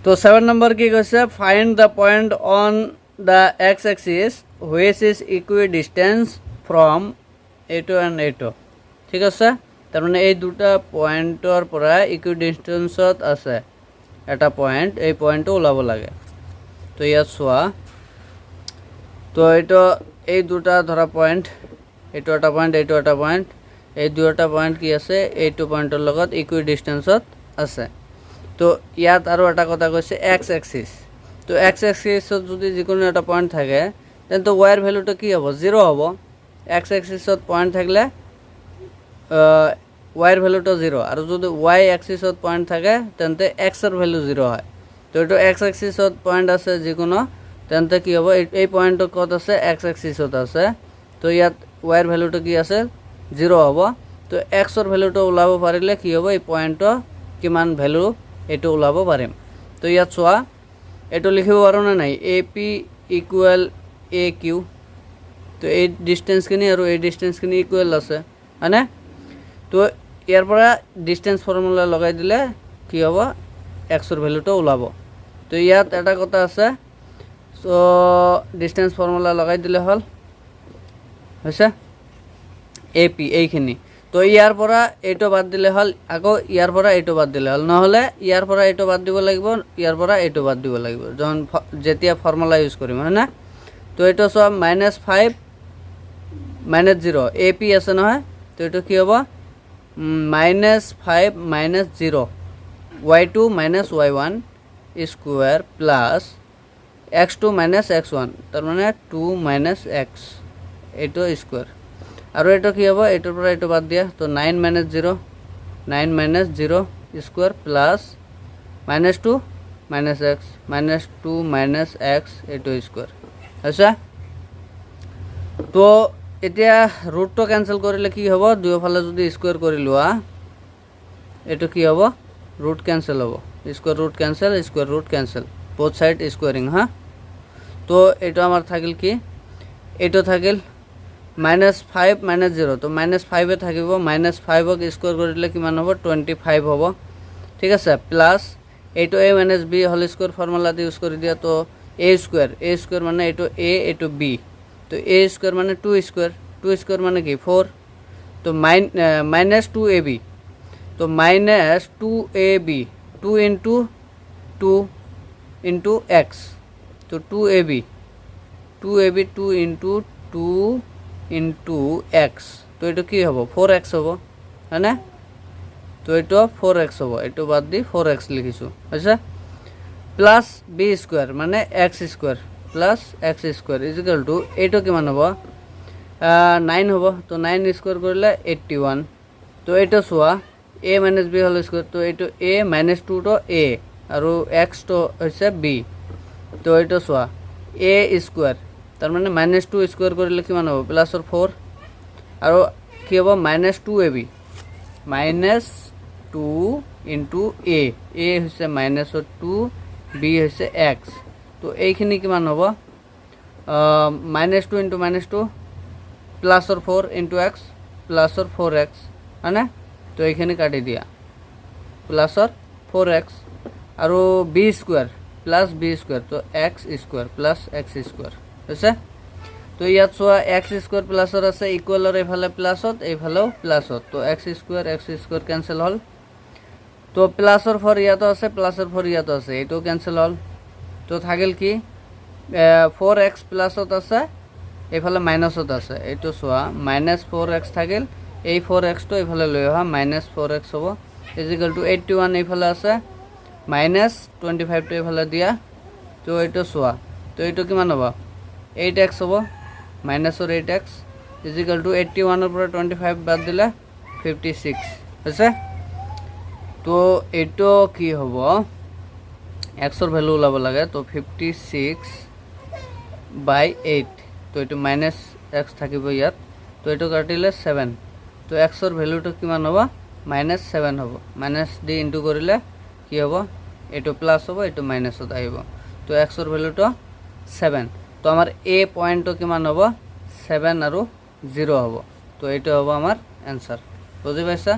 তো 7 নম্বৰ কি কৈছে, find the point on the x axis which is equidistant from এইটো এণ্ড এইটো। ঠিক আছে, তাৰমানে এই দুটা পইণ্টৰ পৰা ইকুইডিষ্টেঞ্চত আছে এটা পইণ্ট, এই পইণ্টটো ওলাব লাগে। তো ইয়াত চোৱা, তো এইটো এই দুটা ধৰা পইণ্ট, এইটো এটা পইণ্ট, এইটো এটা পইণ্ট, এই দুটা পইণ্ট কি আছে, এইটো পইণ্টৰ লগত ইকুইডিষ্টেঞ্চত আছে। তো ইয়াত আৰু এটা কথা কৈছে এক্স এক্সিছ। তো এক্স এক্সিছত যদি যিকোনো এটা পইণ্ট থাকে তেন্তে ৱাইৰ ভেলুটো কি হ'ব, 0 হ'ব। এক্স এক্সিছত পইণ্ট থাকিলে ৱাইৰ ভেলুটো 0, আৰু যদি ৱাই এক্সিছত পইণ্ট থাকে তেন্তে এক্সৰ ভেলু 0 হয়। তো এইটো এক্স এক্সিছত পইণ্ট আছে যিকোনো, তেন্তে কি হ'ব, এই পইণ্টটো ক'ত আছে, এক্স এক্সিছত আছে। তো ইয়াত ৱাইৰ ভেলুটো কি আছে, 0 হ'ব। তো এক্সৰ ভেলুটো ওলাব পাৰিলে কি হ'ব, এই পইণ্টটো কিমান ভেলু এইটো ওলাব পাৰিম। তো ইয়াত চোৱা, এইটো লিখিব পাৰোঁ নে নাই, A P equal A Q. তো এই ডিষ্টেঞ্চখিনি আৰু এই ডিষ্টেঞ্চখিনি ইকুৱেল আছে, হয়নে? তো ইয়াৰ পৰা ডিষ্টেঞ্চ ফৰ্মুলা লগাই দিলে কি হ'ব, এক্সৰ ভেলুটো ওলাব। তো ইয়াত এটা কথা আছে, চ' ডিষ্টেঞ্চ ফৰ্মুলা লগাই দিলে হ'ল, হৈছে এ পি এইখিনি। তো ইয়াৰ পৰা এইটো বাদ দিলে হ'ল, আকৌ ইয়াৰ পৰা এইটো বাদ দিলে হ'ল, নহ'লে ইয়াৰ পৰা এইটো বাদ দিব লাগিব, ইয়াৰ পৰা এইটো বাদ দিব লাগিব যেতিয়া ফৰ্মুলা ইউজ কৰিম, হয়নে? তো এইটো চোৱা, -5 -0 এ পি আছে নহয়, তো এইটো কি হ'ব, -5 - 0 y2 - y1 square plus x2 - x1, তাৰমানে 2 - x এইটো স্কুৱেৰ। আৰু এইটো কি হ'ব, এইটোৰ পৰা এইটো বাদ দিয়া, তো 9 - 0 স্কুৱেৰ প্লাছ -2 - x -2 - x এইটো স্কুৱেৰ, হৈছে। তো এতিয়া ৰুটটো কেঞ্চেল কৰিলে কি হ'ব, দুয়োফালে যদি স্কুৱেৰ কৰি লোৱা, এইটো কি হ'ব, ৰুট কেঞ্চেল হ'ব, square root cancel, square root cancel, both side squaring, হা। তো এইটো আমাৰ থাকিল কি, এইটো থাকিল -5 - 0, তো -5 থাকিব, -5ক স্কুৱেৰ কৰি দিলে কিমান হ'ব, 25 হ'ব। ঠিক আছে, প্লাছ এইটো a - b হোল স্কুৱেৰ ফৰ্মুলাটো ইউজ কৰি দিয়া, তো a স্কুৱেৰ মানে এইটো a, এইটো b, তো a স্কুৱেৰ মানে 2 স্কুৱেৰ, 2 স্কুৱেৰ মানে কি 4, তো -2ab, তো -2ab, 2 × 2 × x, তো 2ab 2 × 2 × x, তো এইটো কি হ'ব, 4x হ'ব, হয়নে? তো এইটো 4x হ'ব, এইটো বাদ দি 4x লিখিছোঁ, হৈছে। প্লাছ b স্কুৱেৰ মানে x square plus x square equal to এইটো কিমান হ'ব, 9 হ'ব। তো 9 স্কুৱেৰ কৰিলে 81। তো এইটো চোৱা, a - b হোল স্কুৱেৰ, তো এইটো a -2 টো a আৰু x টো হৈছে b। তো এইটো চোৱা, a স্কুৱেৰ তাৰমানে -2 স্কুৱেৰ কৰিলে কিমান হ'ব, প্লাছৰ 4, আৰু কি হ'ব, -2ab, -2 × a, a হৈছে -2, b হৈছে x। তো এইখিনি কিমান হ'ব, -2 × -2 প্লাছৰ 4 × x প্লাছৰ 4x, হয়নে? তো এইখিনি কাটি দিয়া, প্লাছৰ 4x, আৰু b square plus b square, তো x square plus x square, হৈছে। তো ইয়াত চোৱা, x স্কুৱেৰ প্লাছত আছে, ইকুৱেলৰ এইফালে প্লাছত, এইফালেও প্লাছত, তো x স্কুৱেৰ কেঞ্চেল হ'ল। তো প্লাছৰ 4 ইয়াতো আছে, প্লাছৰ 4 ইয়াতো আছে, এইটো কেঞ্চেল হ'ল। তো থাকিল কি, 4x প্লাছত আছে, এইফালে মাইনাছত আছে, এইটো চোৱা, -4x থাকিল, এই 4xটো এইফালে লৈ অহা, -4x হ'ব, ইজিকেল টু 81 এইফালে আছে, -25টো এইফালে দিয়া। তো এইটো চোৱা, তো এইটো কিমান হ'ব, 8x হ'ব, -8x ইজিকেল টু 81ৰ পৰা 25 বাদ দিলে 56, হৈছে। তো এইটো কি হ'ব, এক্সৰ ভেলু ওলাব লাগে, তো 56/8, তো এইটো -x থাকিব ইয়াত, তো এইটো কাটিলে 7, তো এক্সৰ ভেলুটো কিমান হ'ব, -7 হ'ব, মাইনাছ দি ইনটু কৰিলে কি হ'ব, এইটো প্লাছ হ'ব, এইটো মাইনাছত আহিব, তো এক্সৰ ভেলুটো 7। তো আমাৰ এ পইণ্টটো কিমান হ'ব, 7 আৰু 0 হ'ব। তো এইটো হ'ব আমাৰ এনসাৰ, বুজি পাইছা?